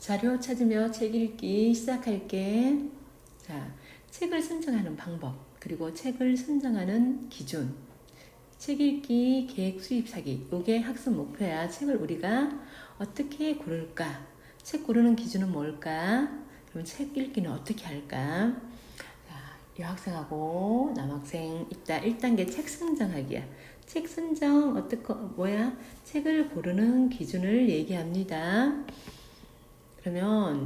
자료 찾으며 책 읽기 시작할게. 자, 책을 선정하는 방법, 그리고 책을 선정하는 기준. 책 읽기 계획 수입 사기. 요게 학습 목표야. 책을 우리가 어떻게 고를까? 책 고르는 기준은 뭘까? 그럼 책 읽기는 어떻게 할까? 자, 여학생하고 남학생 있다. 1단계 책 선정하기야. 책 선정 책을 고르는 기준을 얘기합니다. 그러면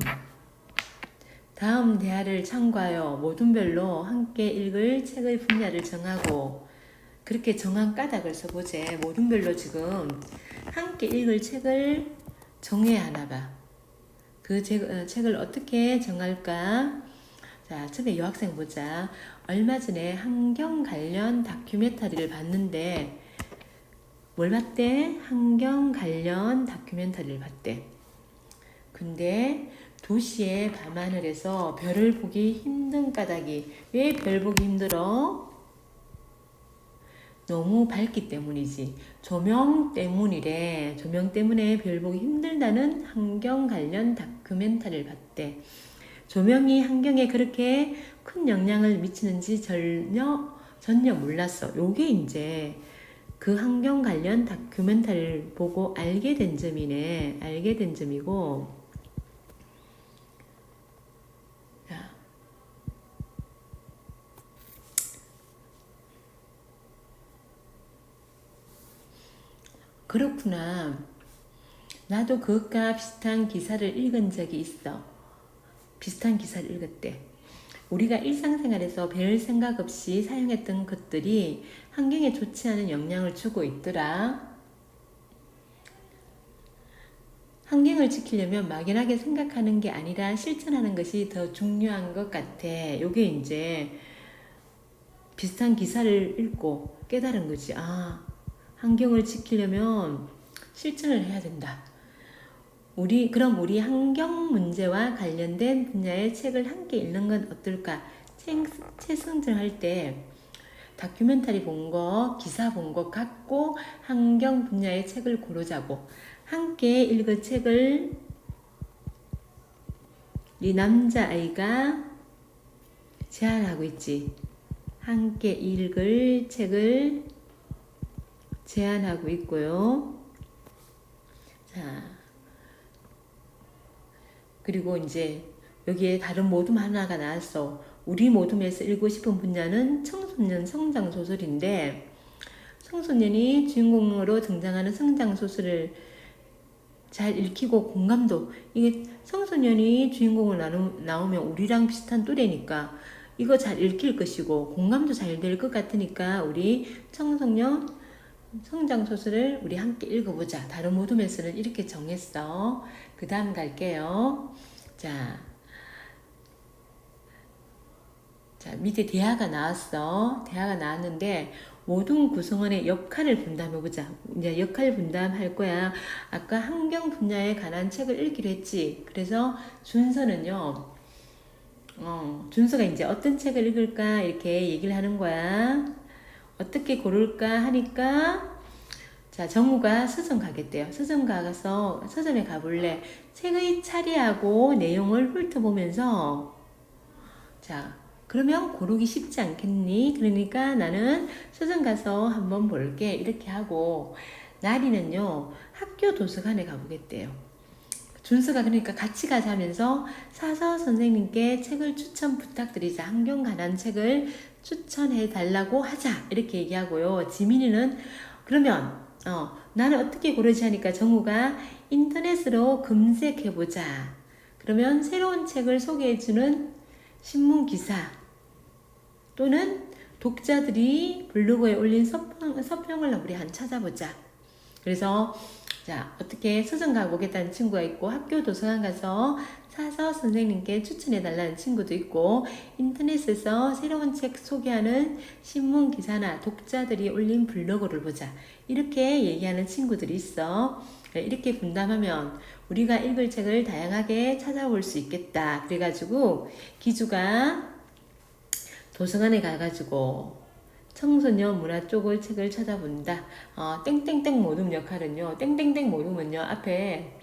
다음 대화를 참고하여 모둠별로 함께 읽을 책의 분야를 정하고, 그렇게 정한 까닭을 써보제. 모둠별로 지금 함께 읽을 책을 정해야 하나 봐. 그 책을 어떻게 정할까? 자, 처음에 여학생 보자. 얼마 전에 환경 관련 다큐멘터리를 봤는데, 뭘 봤대? 환경 관련 다큐멘터리를 봤대. 근데 도시의 밤하늘에서 별을 보기 힘든 까닭이, 왜 별 보기 힘들어? 너무 밝기 때문이지. 조명 때문이래. 조명 때문에 별 보기 힘들다는 환경 관련 다큐멘터리를 봤대. 조명이 환경에 그렇게 큰 영향을 미치는지 전혀 몰랐어. 요게 이제 그 환경 관련 다큐멘터리를 보고 알게 된 점이네. 알게 된 점이고, 그렇구나. 나도 그것과 비슷한 기사를 읽은 적이 있어. 비슷한 기사를 읽었대. 우리가 일상생활에서 별 생각 없이 사용했던 것들이 환경에 좋지 않은 영향을 주고 있더라. 환경을 지키려면 막연하게 생각하는 게 아니라 실천하는 것이 더 중요한 것 같아. 요게 이제 비슷한 기사를 읽고 깨달은 거지. 아, 환경을 지키려면 실천을 해야 된다. 그럼 우리 환경 문제와 관련된 분야의 책을 함께 읽는 건 어떨까? 책 선정할 때 다큐멘터리 본 거, 기사 본 거 갖고 환경 분야의 책을 고르자고. 함께 읽을 책을 이 남자아이가 제안하고 있지. 함께 읽을 책을 제안하고 있고요. 자, 그리고 이제 여기에 다른 모둠 하나가 나왔어. 우리 모둠에서 읽고 싶은 분야는 청소년 성장 소설인데, 청소년이 주인공으로 등장하는 성장 소설을 잘 읽히고 공감도, 이게 청소년이 주인공으로 나오면 우리랑 비슷한 또래니까 이거 잘 읽힐 것이고 공감도 잘 될 것 같으니까 우리 청소년 성장 소설을 우리 함께 읽어보자. 다른 모둠에서는 이렇게 정했어. 그 다음 갈게요. 자, 밑에 대화가 나왔어. 대화가 나왔는데 모든 구성원의 역할을 분담해보자. 이제 역할 분담할 거야. 아까 환경 분야에 관한 책을 읽기로 했지. 그래서 준서는요, 준서가 이제 어떤 책을 읽을까 이렇게 얘기를 하는 거야. 어떻게 고를까 하니까, 자, 정우가 서점 가겠대요. 서점 가서 서점에 가볼래. 책의 차례하고 내용을 훑어보면서, 자, 그러면 고르기 쉽지 않겠니? 그러니까 나는 서점 가서 한번 볼게. 이렇게 하고, 나리는요, 학교 도서관에 가보겠대요. 준서가 그러니까 같이 가자면서 사서 선생님께 책을 추천 부탁드리자. 환경 관한 책을 추천해 달라고 하자. 이렇게 얘기하고요. 지민이는 그러면 나는 어떻게 고르지 하니까 정우가 인터넷으로 검색해보자. 그러면 새로운 책을 소개해주는 신문 기사 또는 독자들이 블로그에 올린 서평을 우리 한 찾아보자. 그래서 자, 어떻게 서점 가보겠다는 친구가 있고, 학교 도서관 가서 사서 선생님께 추천해달라는 친구도 있고, 인터넷에서 새로운 책 소개하는 신문 기사나 독자들이 올린 블로그를 보자. 이렇게 얘기하는 친구들이 있어. 이렇게 분담하면 우리가 읽을 책을 다양하게 찾아볼 수 있겠다. 그래가지고 기주가 도서관에 가가지고 청소년 문화 쪽의 책을 찾아본다. 땡땡땡 모둠 역할은요. 땡땡땡 모둠은요. 앞에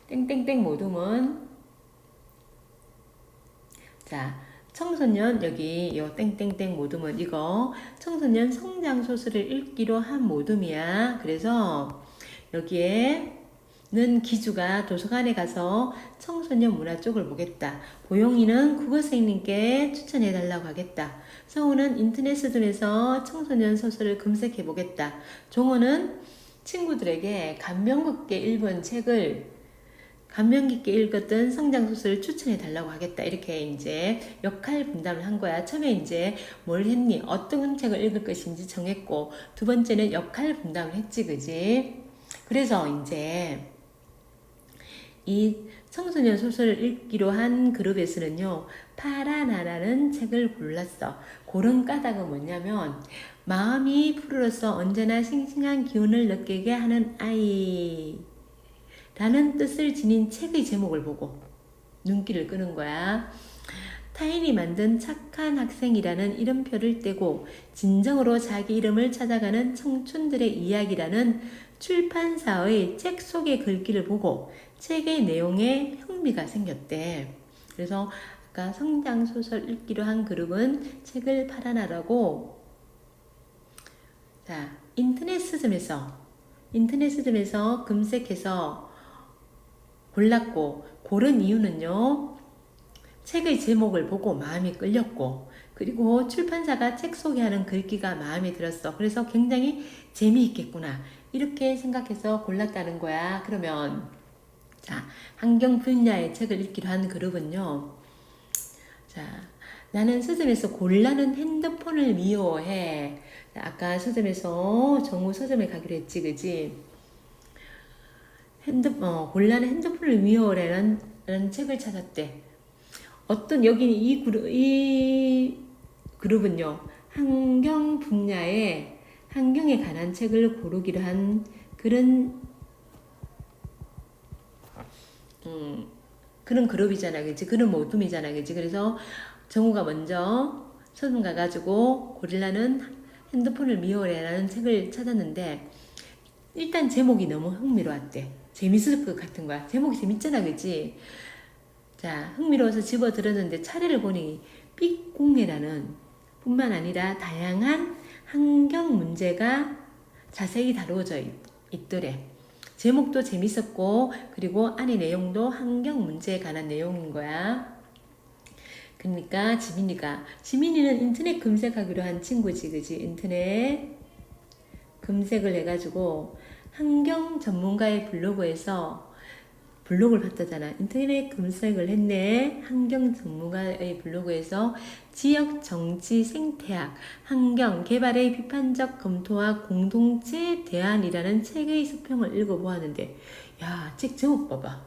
땡땡땡 모둠은 자, 청소년 여기 요 땡땡땡 모둠은 이거 청소년 성장 소설을 읽기로 한 모둠이야. 그래서 여기에는 기주가 도서관에 가서 청소년 문화 쪽을 보겠다. 보용이는 국어 선생님께 추천해 달라고 하겠다. 성우는 인터넷 수준에서 청소년 소설을 검색해 보겠다. 종호는 친구들에게 감명 깊게 읽은 책을 감명 깊게 읽었던 성장 소설을 추천해 달라고 하겠다. 이렇게 이제 역할 분담을 한 거야. 처음에 이제 뭘 했니? 어떤 책을 읽을 것인지 정했고, 두 번째는 역할 분담을 했지, 그지? 그래서 이제 이 청소년 소설을 읽기로 한 그룹에서는요, 파라나라는 책을 골랐어. 고른 까닭은 뭐냐면, 마음이 푸르러서 언제나 싱싱한 기운을 느끼게 하는 아이. 라는 뜻을 지닌 책의 제목을 보고 눈길을 끄는 거야. 타인이 만든 착한 학생이라는 이름표를 떼고 진정으로 자기 이름을 찾아가는 청춘들의 이야기라는 출판사의 책 속의 글귀를 보고 책의 내용에 흥미가 생겼대. 그래서 아까 성장소설 읽기로 한 그룹은 책을 팔아나라고 자, 인터넷 서점에서 검색해서 골랐고 고른 이유는요. 책의 제목을 보고 마음이 끌렸고 그리고 출판사가 책 소개하는 글귀가 마음에 들었어. 그래서 굉장히 재미있겠구나. 이렇게 생각해서 골랐다는 거야. 그러면 자, 환경 분야의 책을 읽기로 한 그룹은요. 자, 나는 서점에서 곤란한 핸드폰을 미워해. 아까 서점에서 정우 서점에 가기로 했지, 그지? 곤란한 핸드폰을 미워해라는 책을 찾았대. 여기 이 그룹은요, 환경에 관한 책을 고르기로 한 그런 그룹이잖아, 그치? 그런 모둠이잖아, 그치? 그래서 정우가 먼저 서점 가가지고 고릴라는 핸드폰을 미워해라는 책을 찾았는데, 일단 제목이 너무 흥미로웠대. 재밌을 것 같은 거야. 제목이 재밌잖아, 그치? 자, 흥미로워서 집어들었는데 차례를 보니 삐공해라는 뿐만 아니라 다양한 환경 문제가 자세히 다루어져 있더래. 제목도 재밌었고 그리고 안에 내용도 환경 문제에 관한 내용인 거야. 그러니까 지민이는 인터넷 검색하기로 한 친구지, 그치? 인터넷 검색을 해가지고 환경 전문가의 블로그를 봤다잖아. 인터넷 검색을 했네. 환경 전문가의 블로그에서 지역 정치 생태학, 환경 개발의 비판적 검토와 공동체 대안이라는 책의 수평을 읽어보았는데, 야, 책 제목 봐봐.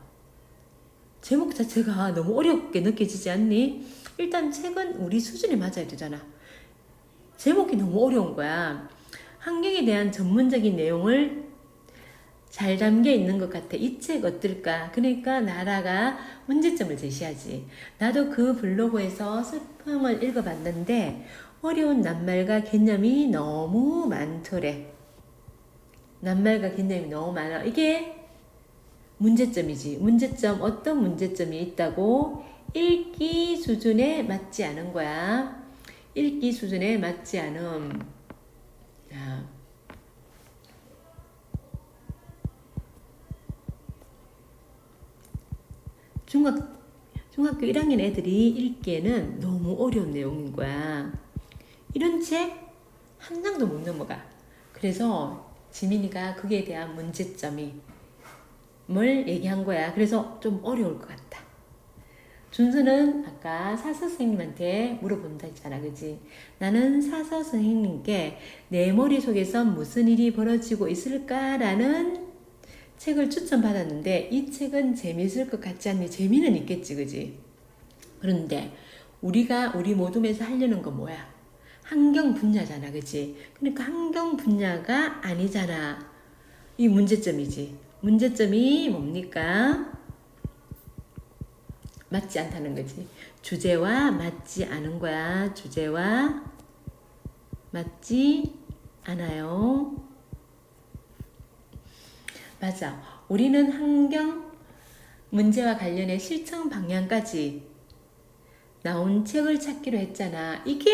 제목 자체가 너무 어렵게 느껴지지 않니? 일단 책은 우리 수준에 맞아야 되잖아. 제목이 너무 어려운 거야. 환경에 대한 전문적인 내용을 잘 담겨 있는 것 같아. 이 책 어떨까? 그러니까 나라가 문제점을 제시하지. 나도 그 블로그에서 수평을 읽어봤는데 어려운 낱말과 개념이 너무 많더래. 낱말과 개념이 너무 많아. 이게 문제점이지. 어떤 문제점이 있다고? 읽기 수준에 맞지 않은 거야. 읽기 수준에 맞지 않음. 자. 중학교 1학년 애들이 읽기에는 너무 어려운 내용인 거야. 이런 책 한 장도 못 넘어가. 그래서 지민이가 그에 대한 문제점이 뭘 얘기한 거야. 그래서 좀 어려울 것 같다. 준수는 아까 사서 선생님한테 물어본다 했잖아, 그지? 나는 사서 선생님께 내 머릿속에서 무슨 일이 벌어지고 있을까라는 책을 추천받았는데 이 책은 재미있을 것 같지 않니? 재미는 있겠지, 그지? 그런데 우리가 우리 모둠에서 하려는 건 뭐야? 환경 분야잖아, 그지? 그러니까 환경 분야가 아니잖아. 이 문제점이지. 문제점이 뭡니까? 맞지 않다는 거지. 주제와 맞지 않은 거야. 주제와 맞지 않아요. 맞아. 우리는 환경 문제와 관련해 실천 방향까지 나온 책을 찾기로 했잖아. 이게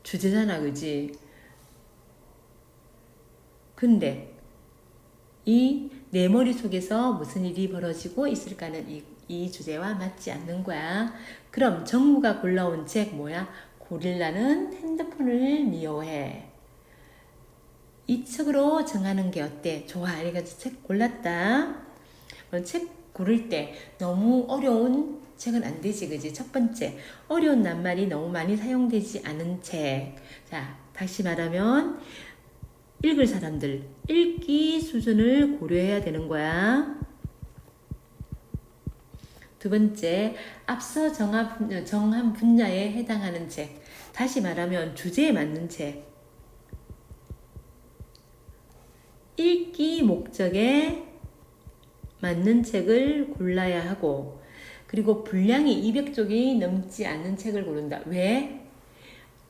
주제잖아, 그지? 근데 이 내 머릿속에서 무슨 일이 벌어지고 있을까는 이 주제와 맞지 않는 거야. 그럼 정우가 골라온 책 뭐야? 고릴라는 핸드폰을 미워해. 이 책으로 정하는 게 어때? 좋아. 이래가지고 책 골랐다. 책 고를 때 너무 어려운 책은 안 되지, 그지? 첫 번째, 어려운 낱말이 너무 많이 사용되지 않은 책. 자, 다시 말하면 읽을 사람들 읽기 수준을 고려해야 되는 거야. 두 번째, 앞서 정한 분야에 해당하는 책. 다시 말하면 주제에 맞는 책. 읽기 목적에 맞는 책을 골라야 하고, 그리고 분량이 200쪽이 넘지 않는 책을 고른다. 왜?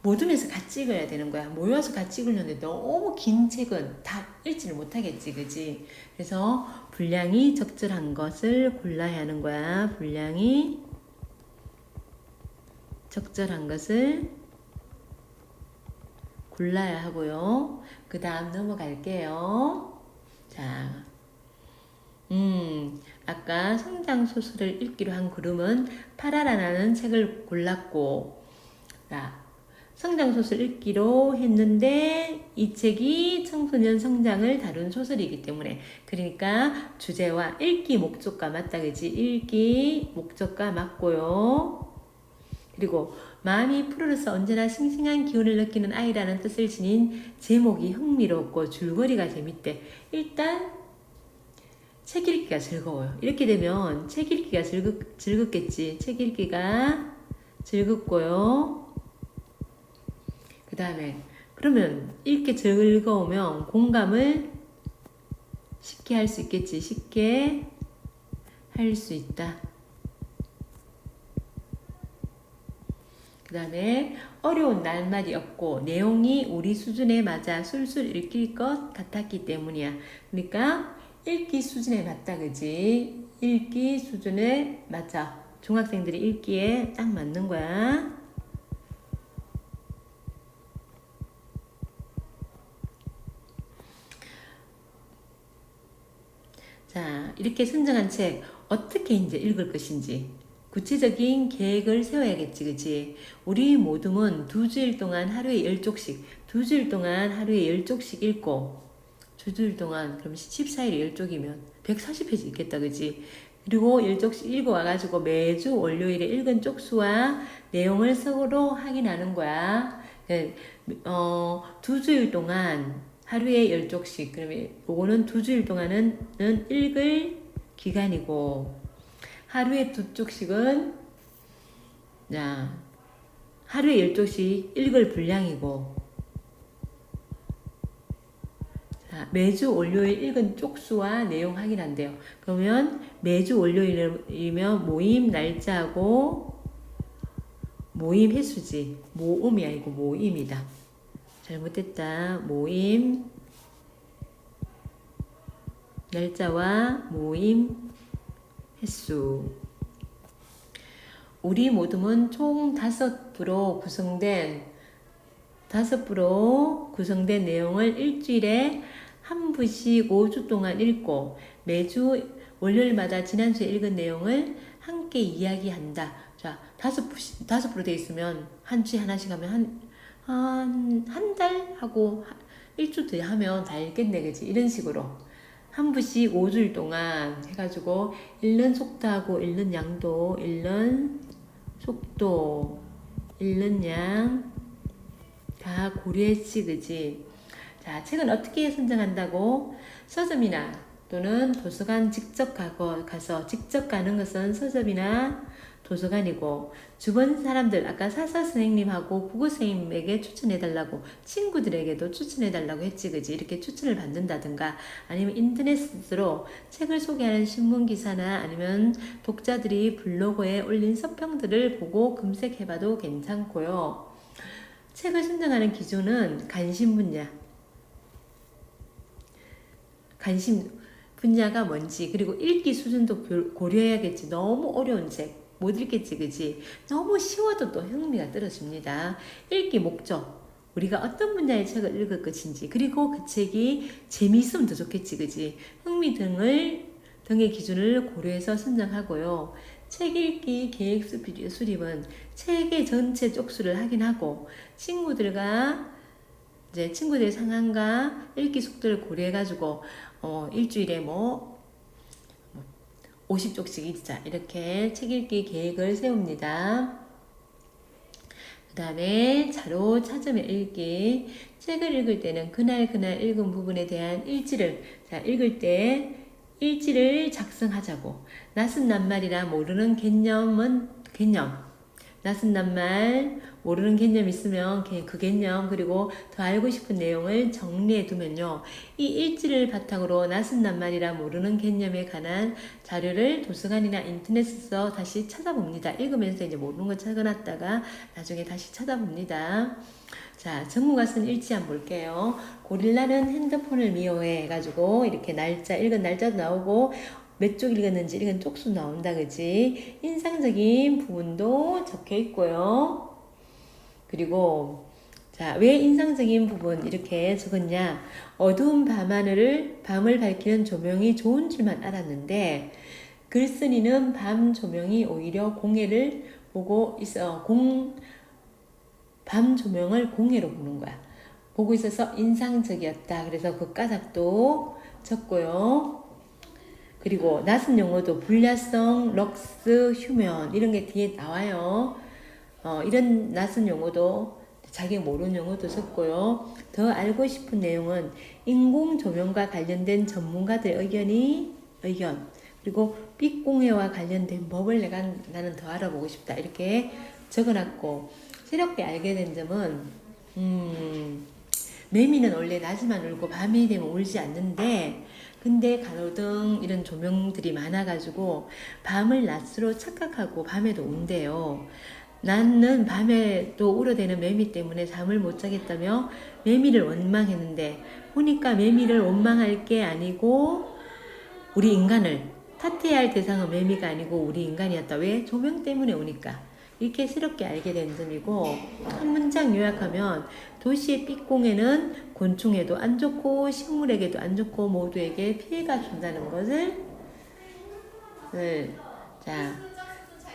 모둠에서 같이 읽어야 되는 거야. 모여서 같이 읽으려는데 너무 긴 책은 다 읽지를 못하겠지, 그지? 그래서 분량이 적절한 것을 골라야 하는 거야. 분량이 적절한 것을 골라야 하고요. 그 다음 넘어갈게요. 자, 아까 성장소설을 읽기로 한 그룹은 파라라라는 책을 골랐고, 자, 성장소설 읽기로 했는데 이 책이 청소년 성장을 다룬 소설이기 때문에, 그러니까 주제와 읽기 목적과 맞다, 그지? 읽기 목적과 맞고요. 그리고 마음이 푸르러서 언제나 싱싱한 기운을 느끼는 아이라는 뜻을 지닌 제목이 흥미롭고 줄거리가 재밌대. 일단 책 읽기가 즐거워요. 이렇게 되면 책 읽기가 즐겁겠지. 책 읽기가 즐겁고요. 그 다음에 그러면 읽기 즐거우면 공감을 쉽게 할 수 있겠지. 쉽게 할 수 있다. 그 다음에 어려운 낱말이 없고 내용이 우리 수준에 맞아 술술 읽힐 것 같았기 때문이야. 그러니까 읽기 수준에 맞다, 그지? 읽기 수준에 맞아. 중학생들이 읽기에 딱 맞는 거야. 자, 이렇게 선정한 책 어떻게 이제 읽을 것인지 구체적인 계획을 세워야겠지, 그치? 우리 모둠은 2주일 동안 하루에 10쪽씩, 2주일 동안 하루에 10쪽씩 읽고, 2주일 동안, 그럼 14일에 10쪽이면 140페이지 읽겠다, 그치? 그리고 10쪽씩 읽어와가지고 매주 월요일에 읽은 쪽수와 내용을 서로 확인하는 거야. 2주일 동안 하루에 10쪽씩, 그러면 요거는 2주일 동안은 읽을 기간이고, 하루에 2쪽씩은, 자, 하루에 10쪽씩 읽을 분량이고, 자, 매주 월요일 읽은 쪽수와 내용 확인한대요. 그러면 매주 월요일이면 모임 날짜하고 모임 횟수지. 모음이 아니고 모임이다. 잘못됐다. 모임 날짜와 모임 횟수. 우리 모둠은 총 5부로 구성된 내용을 일주일에 한 부씩 5주 동안 읽고 매주 월요일마다 지난주에 읽은 내용을 함께 이야기한다. 자, 5부로 되어 있으면 한 주에 하나씩 하면 한 달 하고 일주 뒤에 하면 다 읽겠네, 그지? 이런 식으로. 한 부씩 5주일 동안 해가지고 읽는 속도하고 읽는 양도, 읽는 속도, 읽는 양 다 고려했지, 그지? 자, 책은 어떻게 선정한다고? 서점이나 또는 도서관 직접 가서 직접 가는 것은 서점이나 도서관이고, 주변 사람들, 아까 사서 선생님하고 국어 선생님에게 추천해달라고, 친구들에게도 추천해달라고 했지, 그지? 이렇게 추천을 받는다든가, 아니면 인터넷으로 책을 소개하는 신문기사나 아니면 독자들이 블로그에 올린 서평들을 보고 검색해봐도 괜찮고요. 책을 선정하는 기준은 관심 분야가 뭔지, 그리고 읽기 수준도 고려해야겠지. 너무 어려운 책, 못 읽겠지, 그지? 너무 쉬워도 또 흥미가 떨어집니다. 읽기 목적. 우리가 어떤 분야의 책을 읽을 것인지, 그리고 그 책이 재미있으면 더 좋겠지, 그지? 흥미 등의 기준을 고려해서 선정하고요. 책 읽기 계획 수립은 책의 전체 쪽수를 확인하고 친구들의 상황과 읽기 속도를 고려해가지고 일주일에 50쪽씩 읽자 이렇게 책 읽기 계획을 세웁니다. 그 다음에 자료 찾으며 읽기. 책을 읽을 때는 그날 읽은 부분에 대한 읽을 때 일지를 작성하자고. 낯선 낱말이라 모르는 개념, 낯선 낱말, 모르는 개념 있으면 그 개념, 그리고 더 알고 싶은 내용을 정리해 두면요. 이 일지를 바탕으로 낯선 낱말이라 모르는 개념에 관한 자료를 도서관이나 인터넷에서 다시 찾아봅니다. 읽으면서 이제 모르는 거 적어놨다가 나중에 다시 찾아봅니다. 자, 정우가 쓴 일지 한번 볼게요. 고릴라는 핸드폰을 미워해 해가지고 이렇게 읽은 날짜도 나오고 몇 쪽 읽었는지 읽은 쪽수 나온다, 그지? 인상적인 부분도 적혀 있고요. 그리고 자, 왜 인상적인 부분 이렇게 적었냐? 어두운 밤을 밝히는 조명이 좋은 줄만 알았는데 글쓴이는 밤 조명이 오히려 공해를 보고 있어 밤 조명을 공해로 보는 거야. 보고 있어서 인상적이었다. 그래서 그 까닭도 적고요. 그리고 낯선 용어도 불야성, 럭스, 휴면 이런 게 뒤에 나와요. 이런 낯선 용어도 자기 모르는 용어도 적고요. 더 알고 싶은 내용은 인공 조명과 관련된 전문가들의 의견 그리고 빛 공해와 관련된 법을 나는 더 알아보고 싶다. 이렇게 적어놨고 새롭게 알게 된 점은 매미는 원래 낮에만 울고 밤이 되면 울지 않는데 근데 가로등 이런 조명들이 많아가지고 밤을 낮으로 착각하고 밤에도 운대요. 나는 밤에도 울어대는 매미 때문에 잠을 못 자겠다며 매미를 원망했는데 보니까 매미를 원망할 게 아니고 우리 인간을 탓해야 할 대상은 매미가 아니고 우리 인간이었다. 왜? 조명 때문에 오니까. 이렇게 새롭게 알게 된 점이고 한 문장 요약하면 도시의 빛공해는 곤충에도 안 좋고 식물에게도 안 좋고 모두에게 피해가 준다는 것을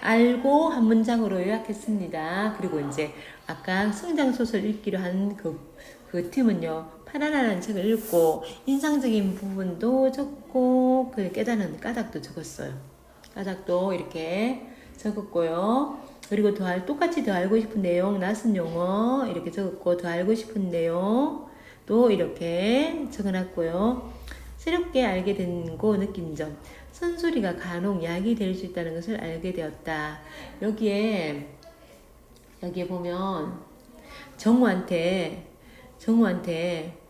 알고 한 문장으로 요약했습니다. 그리고 이제 아까 성장소설 읽기로 한 그 팀은요. 파라라는 책을 읽고 인상적인 부분도 적고 그 깨닫는 까닭도 적었어요. 까닭도 이렇게 적었고요. 그리고 똑같이 더 알고 싶은 내용, 낯선 용어 이렇게 적었고 더 알고 싶은 내용 또 이렇게 적어놨고요. 새롭게 알게 된 거 느낀 점. 선소리가 간혹 약이 될 수 있다는 것을 알게 되었다. 여기에 보면 정우한테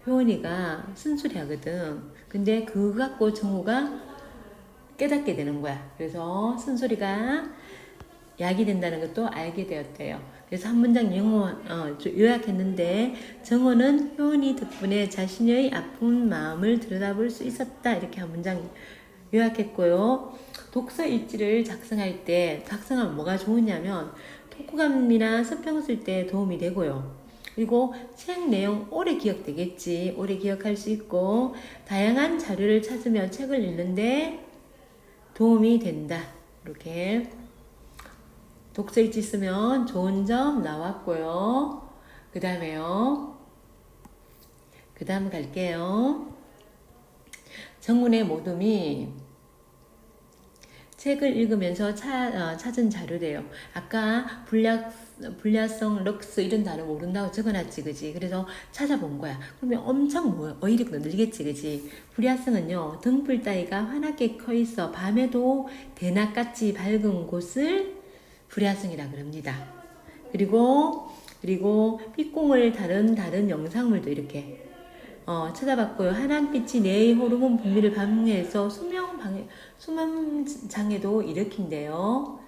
효원이가 쓴소리 하거든. 근데 그거 갖고 정우가 깨닫게 되는 거야. 그래서 쓴소리가 약이 된다는 것도 알게 되었대요. 그래서 한 문장 요약했는데 정호는 효은이 덕분에 자신의 아픈 마음을 들여다볼 수 있었다. 이렇게 한 문장 요약했고요. 독서 일지를 작성하면 뭐가 좋으냐면 독후감이나 서평 쓸 때 도움이 되고요. 그리고 책 내용 오래 기억되겠지. 오래 기억할 수 있고 다양한 자료를 찾으며 책을 읽는데 도움이 된다. 이렇게 독서일지 쓰면 좋은 점 나왔고요. 그 다음 갈게요. 정문의 모둠이 책을 읽으면서 찾은 자료래요. 아까 불야성, 럭스 이런 단어 모른다고 적어놨지, 그지? 그래서 찾아본 거야. 그러면 엄청 어휘력도 늘겠지, 그지? 불야성은요, 등불 따위가 환하게 커 있어 밤에도 대낮같이 밝은 곳을 불야성이라 그럽니다. 그리고 빛공을 다른 영상물도 이렇게 찾아봤고요. 하얀빛이 뇌의 호르몬 분비를 방해해서 수면 장애도 일으킨대요.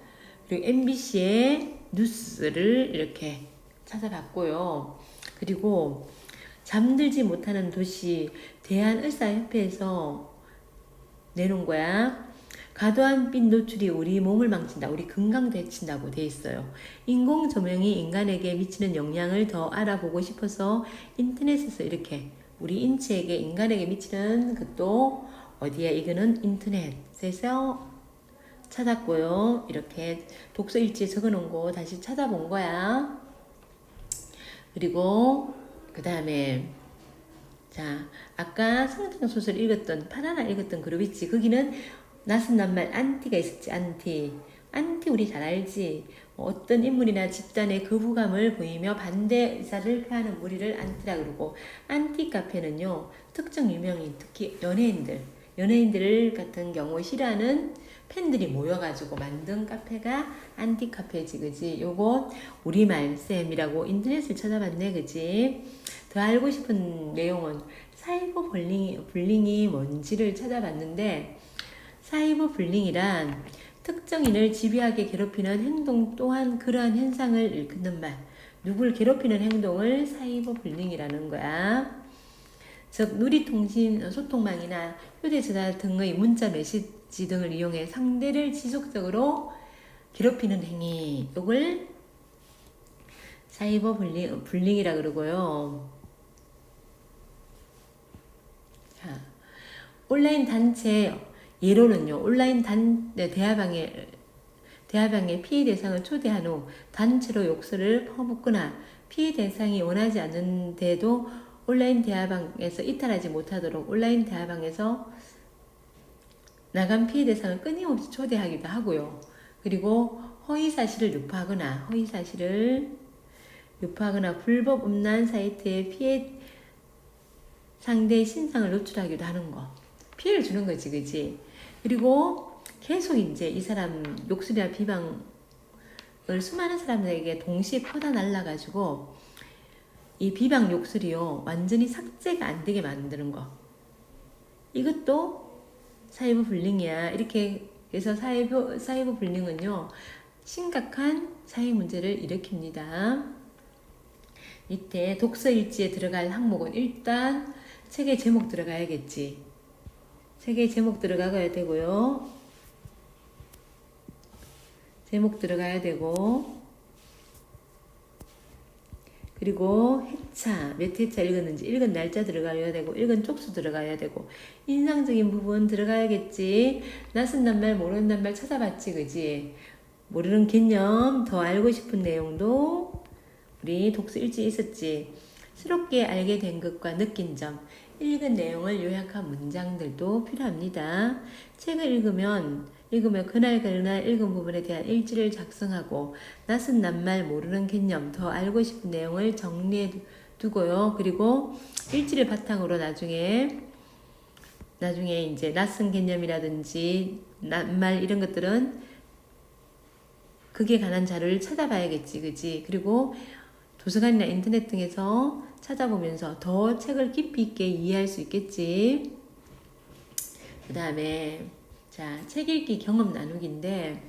그리고 MBC의 뉴스를 이렇게 찾아봤고요. 그리고 잠들지 못하는 도시 대한의사협회에서 내놓은 거야. 과도한 빛 노출이 우리 몸을 망친다. 우리 건강도 해친다고 돼 있어요. 인공 조명이 인간에게 미치는 영향을 더 알아보고 싶어서 인터넷에서 이렇게 우리 인체에게 인간에게 미치는 것도 어디야? 이거는 인터넷에서 찾았고요. 이렇게 독서 일지에 적어놓은 거 다시 찾아본 거야. 그리고 그 다음에 자, 아까 성장소설 읽었던 파나나 읽었던 그룹 있지. 거기는 낯선 낱말 안티가 있었지. 안티 우리 잘 알지. 어떤 인물이나 집단의 거부감을 보이며 반대 의사를 표하는 무리를 안티라 그러고, 안티 카페는요 특정 유명인, 특히 연예인들 같은 경우 싫어하는 팬들이 모여가지고 만든 카페가 안티 카페지, 그지? 요거 우리말 쌤이라고 인터넷을 찾아봤네, 그지? 더 알고 싶은 내용은 사이버 불링이 뭔지를 찾아봤는데, 사이버 불링이란 특정인을 집요하게 괴롭히는 행동 또한 그러한 현상을 일컫는 말. 누굴 괴롭히는 행동을 사이버 불링이라는 거야. 즉 누리통신 소통망이나 휴대전화 등의 문자 메시지 등을 이용해 상대를 지속적으로 괴롭히는 행위. 이걸 사이버 불링이라 그러고요. 자, 온라인 단체 예로는요. 온라인 대화방에 피해 대상을 초대한 후 단체로 욕설을 퍼붓거나 피해 대상이 원하지 않는데도 온라인 대화방에서 이탈하지 못하도록 온라인 대화방에서 나간 피해 대상을 끊임없이 초대하기도 하고요. 그리고 허위사실을 유포하거나 불법 음란 사이트에 피해 상대의 신상을 노출하기도 하는 거. 피해를 주는 거지, 그지? 그리고 계속 이제 이 사람 욕설이나 비방을 수많은 사람들에게 동시에 퍼다 날라가지고 이 비방 욕설이요 완전히 삭제가 안 되게 만드는 거. 이것도 사이버 불링이야. 이렇게 해서 사이버 불링은요 심각한 사회 문제를 일으킵니다. 밑에 독서 일지에 들어갈 항목은 일단 책의 제목 들어가야겠지. 책의 제목 들어가야 되고요. 제목 들어가야 되고, 그리고 회차, 몇 회차 읽었는지, 읽은 날짜 들어가야 되고, 읽은 쪽수 들어가야 되고, 인상적인 부분 들어가야겠지. 낯선 낱말, 모르는 낱말 찾아봤지, 그지? 모르는 개념, 더 알고 싶은 내용도 우리 독서 일지에 있었지. 새롭게 알게 된 것과 느낀 점, 읽은 내용을 요약한 문장들도 필요합니다. 책을 읽으면 그날 읽은 부분에 대한 일지를 작성하고 낯선 낱말, 모르는 개념, 더 알고 싶은 내용을 정리해 두고요. 그리고 일지를 바탕으로 나중에 이제 낯선 개념이라든지 낱말 이런 것들은 그게 관한 자료를 찾아봐야겠지, 그지? 그리고 도서관이나 인터넷 등에서 찾아보면서 더 책을 깊이 있게 이해할 수 있겠지. 그 다음에 자, 책 읽기 경험 나누기인데,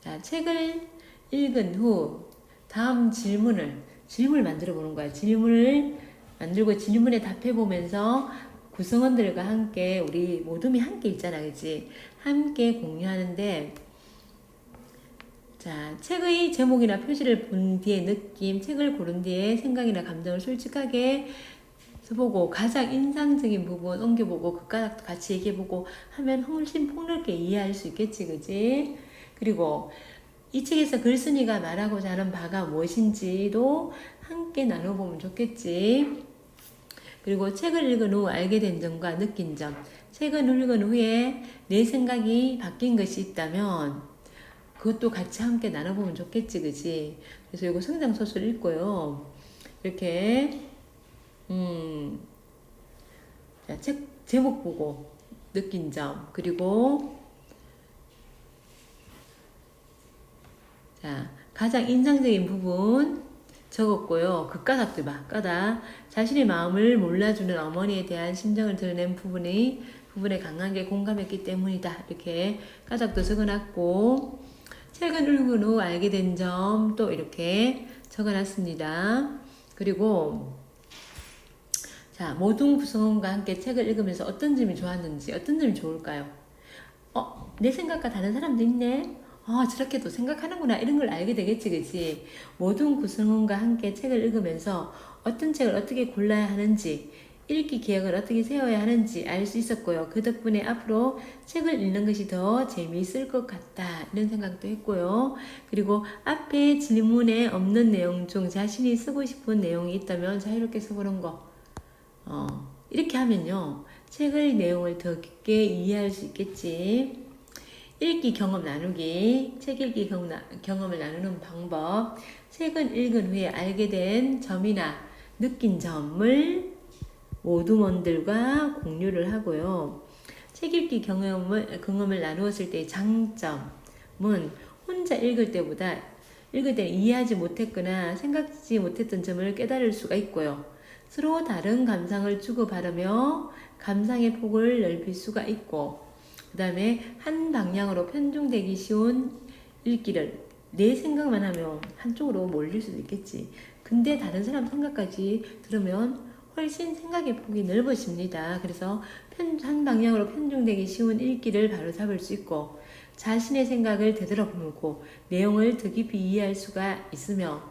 자, 책을 읽은 후 다음 질문을 만들어 보는 거야. 질문을 만들고 질문에 답해 보면서 구성원들과 함께 우리 모둠이 함께 있잖아, 그치? 함께 공유하는데, 자, 책의 제목이나 표지를 본 뒤에 느낌, 책을 고른 뒤에 생각이나 감정을 솔직하게 써보고 가장 인상적인 부분 옮겨보고 그과 같이 얘기해보고 하면 훨씬 폭넓게 이해할 수 있겠지, 그지? 그리고 이 책에서 글쓴이가 말하고자 하는 바가 무엇인지도 함께 나눠보면 좋겠지. 그리고 책을 읽은 후 알게 된 점과 느낀 점, 책을 읽은 후에 내 생각이 바뀐 것이 있다면 그것도 같이 함께 나눠보면 좋겠지, 그지? 그래서 이거 성장소설 읽고요. 이렇게 자, 책 제목 보고 느낀 점, 그리고 자, 가장 인상적인 부분 적었고요. 그 까닭도 봐. 까닭. 자신의 마음을 몰라주는 어머니에 대한 심정을 드러낸 부분에 강하게 공감했기 때문이다. 이렇게 까닭도 적어놨고, 책을 읽은 후 알게 된 점 또 이렇게 적어놨습니다. 그리고 자, 모든 구성원과 함께 책을 읽으면서 어떤 점이 좋았는지, 어떤 점이 좋을까요? 내 생각과 다른 사람도 있네. 저렇게도 생각하는구나. 이런 걸 알게 되겠지, 그치? 모든 구성원과 함께 책을 읽으면서 어떤 책을 어떻게 골라야 하는지, 읽기 계획을 어떻게 세워야 하는지 알 수 있었고요. 그 덕분에 앞으로 책을 읽는 것이 더 재미있을 것 같다. 이런 생각도 했고요. 그리고 앞에 질문에 없는 내용 중 자신이 쓰고 싶은 내용이 있다면 자유롭게 써보는 거. 이렇게 하면요. 책의 내용을 더 깊게 이해할 수 있겠지. 읽기 경험 나누기, 책 읽기 경험을 나누는 방법, 책을 읽은 후에 알게 된 점이나 느낀 점을 모두원들과 공유를 하고요. 책 읽기 경험을 나누었을 때의 장점은 혼자 읽을 때는 이해하지 못했거나 생각지 못했던 점을 깨달을 수가 있고요. 서로 다른 감상을 주고받으며 감상의 폭을 넓힐 수가 있고, 그 다음에 한 방향으로 편중되기 쉬운 읽기를 내 생각만 하면 한쪽으로 몰릴 수도 있겠지. 근데 다른 사람 생각까지 들으면 훨씬 생각의 폭이 넓어집니다. 그래서 한 방향으로 편중되기 쉬운 읽기를 바로 잡을 수 있고, 자신의 생각을 되돌아보고 내용을 더 깊이 이해할 수가 있으며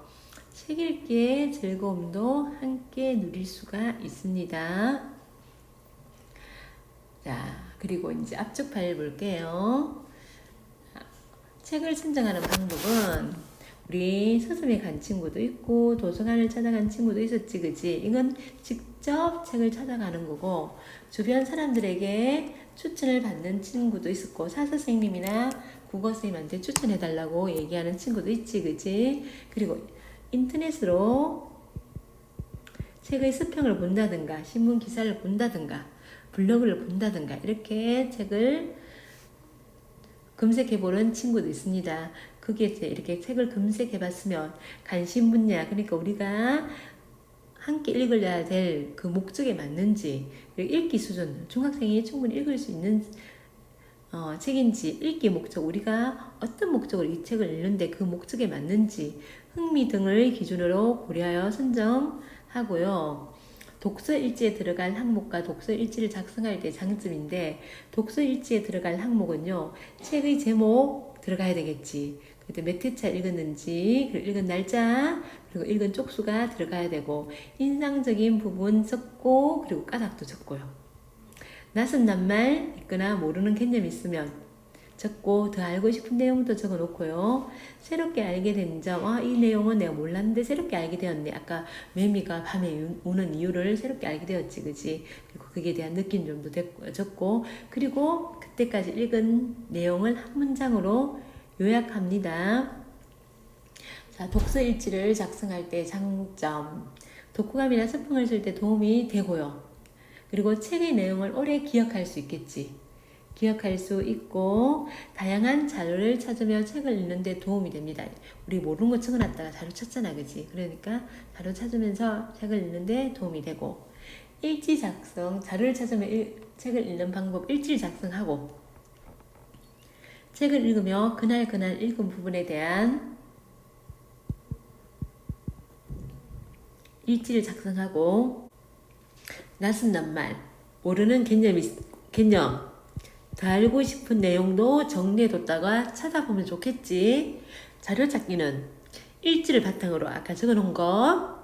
책 읽기의 즐거움도 함께 누릴 수가 있습니다. 자, 그리고 이제 앞쪽 파일 볼게요. 책을 선정하는 방법은 우리 서점에 간 친구도 있고 도서관을 찾아간 친구도 있었지, 그치? 이건 직접 책을 찾아가는 거고, 주변 사람들에게 추천을 받는 친구도 있었고, 사서생님이나 국어선생님한테 추천해달라고 얘기하는 친구도 있지, 그치? 그리고 인터넷으로 책의 수평을 본다든가 신문 기사를 본다든가 블로그를 본다든가 이렇게 책을 검색해보는 친구도 있습니다. 거기에 이렇게 책을 검색해봤으면 관심 분야, 그러니까 우리가 함께 읽어야 될 그 목적에 맞는지, 그리고 읽기 수준, 중학생이 충분히 읽을 수 있는 책인지, 읽기 목적, 우리가 어떤 목적으로 이 책을 읽는데 그 목적에 맞는지, 흥미 등을 기준으로 고려하여 선정하고요. 독서 일지에 들어갈 항목과 독서 일지를 작성할 때 장점인데, 독서 일지에 들어갈 항목은요, 책의 제목 들어가야 되겠지. 그때 몇 회차 읽었는지, 그리고 읽은 날짜, 그리고 읽은 쪽수가 들어가야 되고, 인상적인 부분 적고, 그리고 까닭도 적고요. 낯선 낱말 있거나 모르는 개념이 있으면 적고, 더 알고 싶은 내용도 적어 놓고요. 새롭게 알게 된 점, 이 내용은 내가 몰랐는데 새롭게 알게 되었네. 아까 매미가 밤에 우는 이유를 새롭게 알게 되었지, 그치? 그리고 그에 대한 느낀 점도 적고, 그리고 그때까지 읽은 내용을 한 문장으로 요약합니다. 자, 독서 일지를 작성할 때 장점. 독후감이나 서평을 쓸 때 도움이 되고요. 그리고 책의 내용을 오래 기억할 수 있겠지. 기억할 수 있고, 다양한 자료를 찾으며 책을 읽는데 도움이 됩니다. 우리 모르는 거 적어놨다가 자료 찾잖아, 그치? 그러니까 자료 찾으면서 책을 읽는데 도움이 되고, 일지 작성, 자료를 찾으며 책을 읽는 방법, 일지를 작성하고, 책을 읽으며 그날 읽은 부분에 대한 일지를 작성하고, 낯선 낱말, 모르는 개념, 더 알고 싶은 내용도 정리해뒀다가 찾아보면 좋겠지. 자료 찾기는 일지를 바탕으로 아까 적어놓은 거,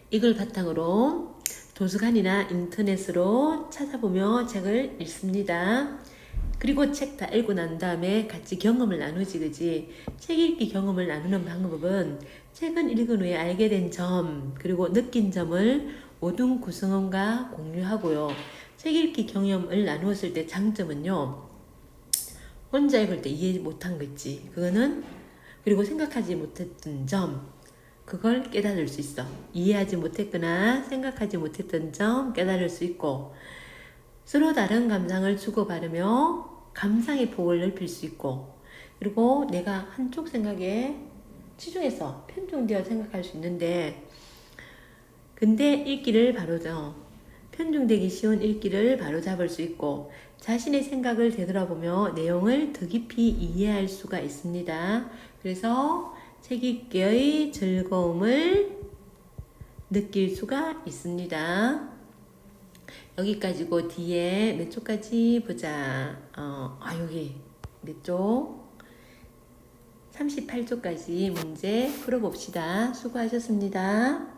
이걸 바탕으로 도서관이나 인터넷으로 찾아보며 책을 읽습니다. 그리고 책 다 읽고 난 다음에 같이 경험을 나누지, 그지? 책 읽기 경험을 나누는 방법은 책은 읽은 후에 알게 된 점, 그리고 느낀 점을 모든 구성원과 공유하고요. 책 읽기 경험을 나누었을 때 장점은요, 혼자 읽을 때 이해 못한 거 있지. 그거는, 그리고 생각하지 못했던 점, 그걸 깨달을 수 있어. 이해하지 못했거나 생각하지 못했던 점 깨달을 수 있고, 서로 다른 감상을 주고받으며 감상의 폭을 넓힐 수 있고, 그리고 내가 한쪽 생각에 치중해서 편중되어 생각할 수 있는데, 근데 읽기를 편중되기 쉬운 읽기를 바로잡을 수 있고, 자신의 생각을 되돌아보며 내용을 더 깊이 이해할 수가 있습니다. 그래서 책 읽기의 즐거움을 느낄 수가 있습니다. 여기까지고 뒤에 몇 쪽까지 보자. 여기 몇 쪽? 38쪽까지 문제 풀어봅시다. 수고하셨습니다.